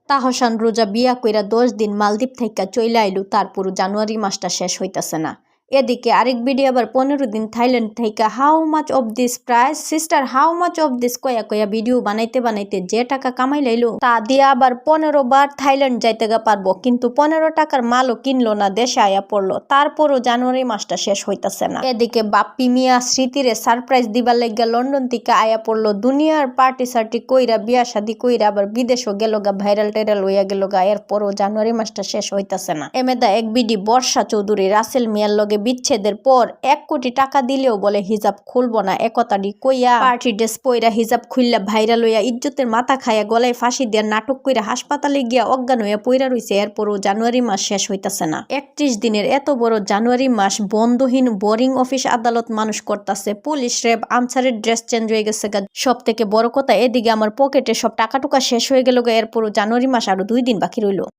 তাহসান রোজা বিয়া কইরা 10 দিন মালদ্বীপ থাইকা চইলা আইলু, তারপরও জানুয়ারি মাসটা শেষ হইতাছে না। এদিকে আরেক ভিডিও আবার 15 দিন থাইল্যান্ড থাইকা how much of this price sister, how much of this কয়া কয়া ভিডিও বানাইতে বানাইতে যে টাকা কামাই লাইলো তা দিয়া আবার 15 বার থাইল্যান্ড যাইতে গা পারবো, কিন্তু 15 টাকার মালও কিনলো না, দেশে আয়া পড়লো, তারপরও জানুয়ারি মাসটা শেষ হইতাছে না। এদিকে বাপ্পি মিয়া স্মৃতিরে সারপ্রাইজ দিবার লাগিয়া লন্ডন থেকে আয়া পড়লো, দুনিয়ার পার্টি সার্টি কইরা বিয়া শাদি কইরা আবার বিদেশও গেল গা, ভাইরাল টাইরাল হইয়া গেল গা, এরপরও জানুয়ারি মাসটা শেষ হইতাছে না। এমেদা এক বিডি বর্ষা চৌধুরী রাসেল মিয়ার লগে বিচ্ছেদের পর 1 কোটি টাকা দিলেও বলে হিজাব খুলবো না, একতাডি কইয়া পার্টি ড্রেস পইরা হিজাব খুললা ভাইরাল হইয়া ইজ্জতের মাথা খাইয়া গলায় ফাঁসি দিয়া নাটক কইরা হাসপাতালে গিয়া অজ্ঞান হইয়া পইরা রইছে, এরপরও জানুয়ারি মাস শেষ হইতাছে না। 31 দিনের এত বড় জানুয়ারি মাস বন্ধহীন বোরিং অফিস আদালত মানুষ করতাছে, পুলিশ র্যাব আনসারের ড্রেস চেঞ্জ হয়ে গেছে গা। সব থেকে বড় কথা, এদিকে আমার পকেটে সব টাকা টুকা শেষ হয়ে গেল গা, এরপরও জানুয়ারি মাস আরো 2 দিন বাকি রইল।